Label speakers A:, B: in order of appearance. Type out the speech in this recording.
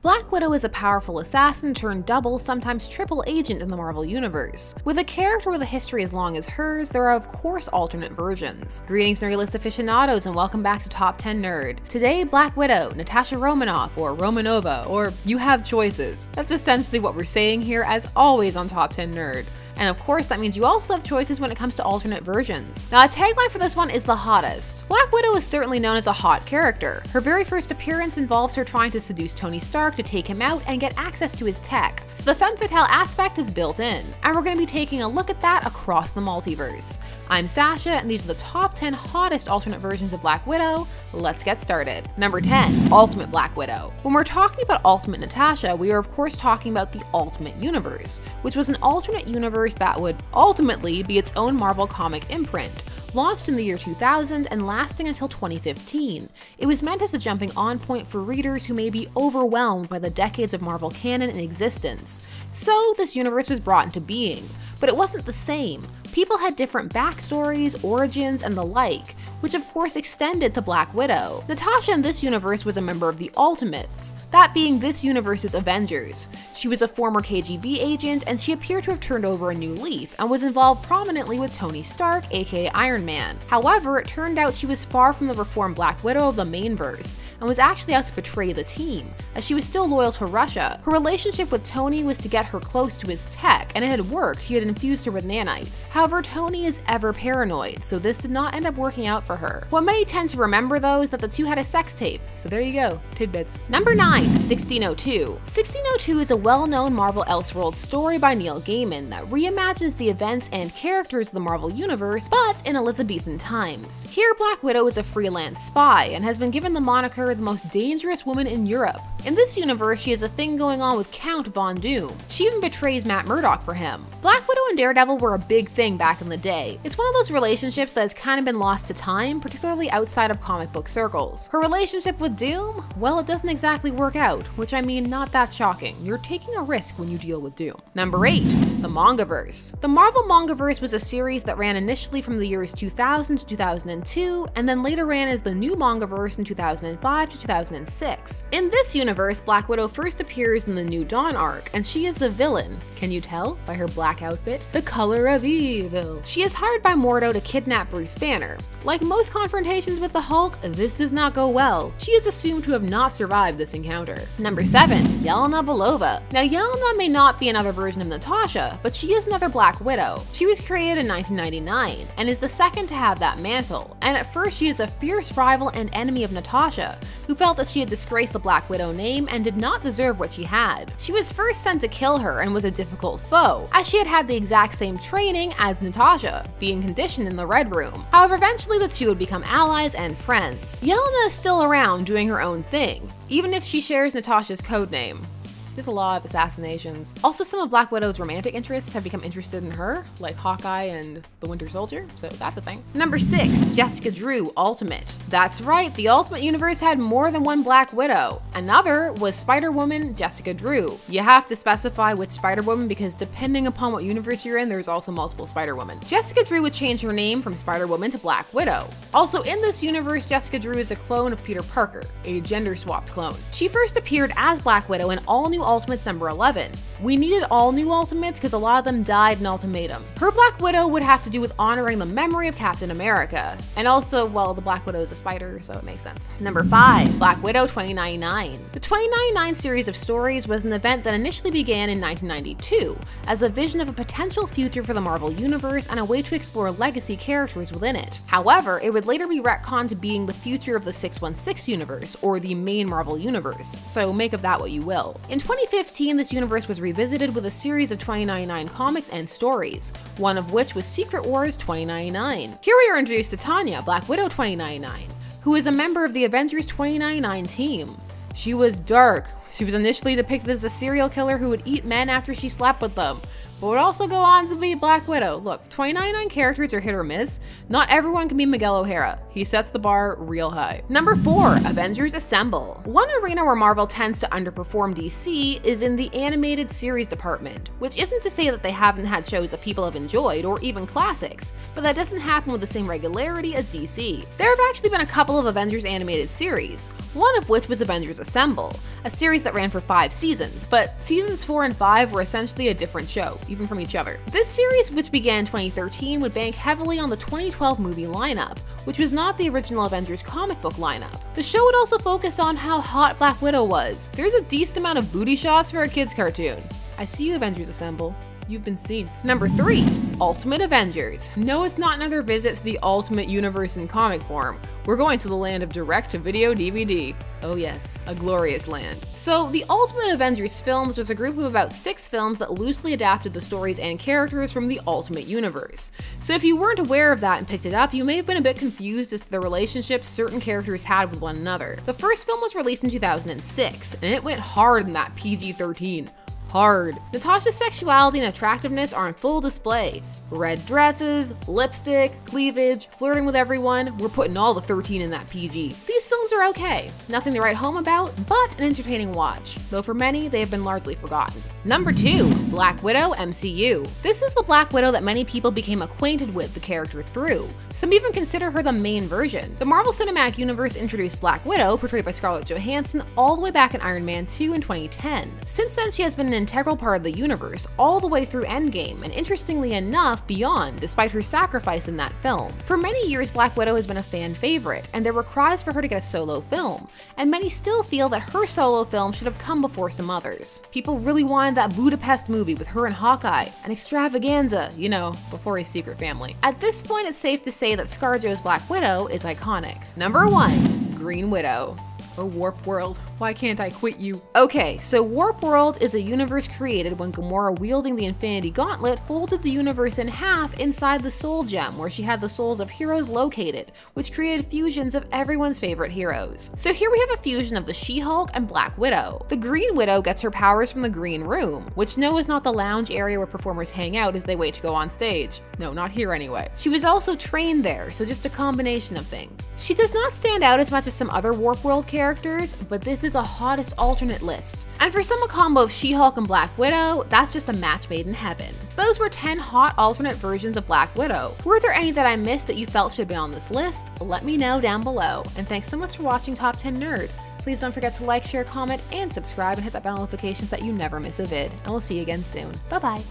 A: Black Widow is a powerful assassin turned double, sometimes triple agent in the Marvel Universe. With a character with a history as long as hers, there are of course alternate versions. Greetings nerdy aficionados and welcome back to Top 10 Nerd. Today, Black Widow, Natasha Romanoff, or Romanova, or you have choices. That's essentially what we're saying here, as always on Top 10 Nerd. And of course, that means you also have choices when it comes to alternate versions. Now, a tagline for this one is the hottest. Black Widow is certainly known as a hot character. Her very first appearance involves her trying to seduce Tony Stark to take him out and get access to his tech. So the femme fatale aspect is built in, and we're going to be taking a look at that across the multiverse. I'm Sasha, and these are the top 10 hottest alternate versions of Black Widow. Let's get started. Number 10, Ultimate Black Widow. When we're talking about Ultimate Natasha, we are of course talking about the Ultimate Universe, which was an alternate universe that would ultimately be its own Marvel comic imprint, launched in the year 2000 and lasting until 2015. It was meant as a jumping on point for readers who may be overwhelmed by the decades of Marvel canon in existence. So this universe was brought into being, but it wasn't the same. People had different backstories, origins, and the like, which of course extended to Black Widow. Natasha in this universe was a member of the Ultimates, that being this universe's Avengers. She was a former KGB agent, and she appeared to have turned over a new leaf and was involved prominently with Tony Stark, aka Iron Man. However, it turned out she was far from the reformed Black Widow of the main verse, and was actually out to betray the team, as she was still loyal to Russia. Her relationship with Tony was to get her close to his tech, and it had worked. He had infused her with nanites. However, Tony is ever paranoid, so this did not end up working out for her. What many tend to remember though is that the two had a sex tape, so there you go, tidbits. Number 9, 1602. 1602 is a well-known Marvel Elseworlds story by Neil Gaiman that reimagines the events and characters of the Marvel Universe, but in Elizabethan times. Here, Black Widow is a freelance spy and has been given the moniker the most dangerous woman in Europe. In this universe, she has a thing going on with Count Von Doom. She even betrays Matt Murdock for him. Black Widow and Daredevil were a big thing back in the day. It's one of those relationships that has kind of been lost to time, particularly outside of comic book circles. Her relationship with Doom? Well, it doesn't exactly work out, which I mean, not that shocking. You're taking a risk when you deal with Doom. Number 8, the MANGAverse. The Marvel MANGAverse was a series that ran initially from the years 2000 to 2002, and then later ran as the new MANGAverse in 2005 to 2006. In this universe, Black Widow first appears in the New Dawn arc, and she is a villain. Can you tell by her black outfit? The color of evil. She is hired by Mordo to kidnap Bruce Banner. Like most confrontations with the Hulk, this does not go well. She is assumed to have not survived this encounter. Number 7, YELENA Belova. Now, YELENA may not be another version of Natasha, but she is another Black Widow. She was created in 1999 and is the second to have that mantle. And at first, she is a fierce rival and enemy of Natasha, who felt that she had disgraced the Black Widow name and did not deserve what she had. She was first sent to kill her and was a difficult foe, as she had had the exact same training as Natasha, being conditioned in the Red Room. However, eventually the two would become allies and friends. YELENA is still around doing her own thing, even if she shares Natasha's codename. There's a lot of assassinations. Also, some of Black Widow's romantic interests have become interested in her, like Hawkeye and the Winter Soldier, so that's a thing. Number 6, Jessica Drew Ultimate. That's right, the Ultimate Universe had more than one Black Widow. Another was Spider-Woman Jessica Drew. You have to specify which Spider-Woman because depending upon what universe you're in, there's also multiple Spider-Women. Jessica Drew would change her name from Spider-Woman to Black Widow. Also in this universe, Jessica Drew is a clone of Peter Parker, a gender-swapped clone. She first appeared as Black Widow in All New Ultimates number 11. We needed all new Ultimates because a lot of them died in Ultimatum. Her Black Widow would have to do with honoring the memory of Captain America. And also, well, the Black Widow is a spider, so it makes sense. Number 5, Black Widow 2099. The 2099 series of stories was an event that initially began in 1992 as a vision of a potential future for the Marvel Universe and a way to explore legacy characters within it. However, it would later be retconned to being the future of the 616 universe, or the main Marvel Universe, so make of that what you will. In 2015, this universe was revisited with a series of 2099 comics and stories, one of which was Secret Wars 2099. Here we are introduced to Tanya, Black Widow 2099, who is a member of the Avengers 2099 team. She was dark. She was initially depicted as a serial killer who would eat men after she slept with them, but would also go on to be Black Widow. Look, 2099 characters are hit or miss. Not everyone can be Miguel O'Hara. He sets the bar real high. Number 4, Avengers Assemble. One arena where Marvel tends to underperform DC is in the animated series department, which isn't to say that they haven't had shows that people have enjoyed or even classics, but that doesn't happen with the same regularity as DC. There have actually been a couple of Avengers animated series, one of which was Avengers Assemble, a series that ran for 5 seasons, but seasons 4 and 5 were essentially a different show, even from each other. This series, which began in 2013, would bank heavily on the 2012 movie lineup, which was not the original Avengers comic book lineup. The show would also focus on how hot Black Widow was. There's a decent amount of booty shots for a kid's cartoon. I see you, Avengers Assemble. You've been seen. Number 3, Ultimate Avengers. No, it's not another visit to the Ultimate Universe in comic form. We're going to the land of direct-to-video DVD. Oh yes, a glorious land. So, the Ultimate Avengers films was a group of about 6 films that loosely adapted the stories and characters from the Ultimate Universe. So if you weren't aware of that and picked it up, you may have been a bit confused as to the relationships certain characters had with one another. The first film was released in 2006, and it went hard in that PG-13. Hard. Natasha's sexuality and attractiveness are on full display. Red dresses, lipstick, cleavage, flirting with everyone. We're putting all the 13 in that PG. These films are okay. Nothing to write home about, but an entertaining watch. Though for many, they have been largely forgotten. Number 2, Black Widow MCU. This is the Black Widow that many people became acquainted with the character through. Some even consider her the main version. The Marvel Cinematic Universe introduced Black Widow, portrayed by Scarlett Johansson, all the way back in Iron Man 2 in 2010. Since then, she has been an integral part of the universe, all the way through Endgame, and interestingly enough, beyond, despite her sacrifice in that film. For many years, Black Widow has been a fan favorite, and there were cries for her to get a solo film, and many still feel that her solo film should have come before some others. People really wanted that Budapest movie with her and Hawkeye, an extravaganza, you know, before his secret family. At this point, it's safe to say that ScarJo's Black Widow is iconic. Number 1, Green Widow. Or Warp World. Why can't I quit you? Okay, so Warp World is a universe created when Gamora, wielding the Infinity Gauntlet, folded the universe in half inside the Soul Gem, where she had the souls of heroes located, which created fusions of everyone's favorite heroes. So here we have a fusion of the She-Hulk and Black Widow. The Green Widow gets her powers from the Green Room, which no, is not the lounge area where performers hang out as they wait to go on stage. No, not here anyway. She was also trained there, so just a combination of things. She does not stand out as much as some other Warp World characters, but this is a hottest alternate list. And for some, a combo of She-Hulk and Black Widow, that's just a match made in heaven. So those were 10 hot alternate versions of Black Widow. Were there any that I missed that you felt should be on this list? Let me know down below. And thanks so much for watching Top 10 Nerd. Please don't forget to like, share, comment, and subscribe, and hit that bell notification so that you never miss a vid. And we'll see you again soon. Bye bye.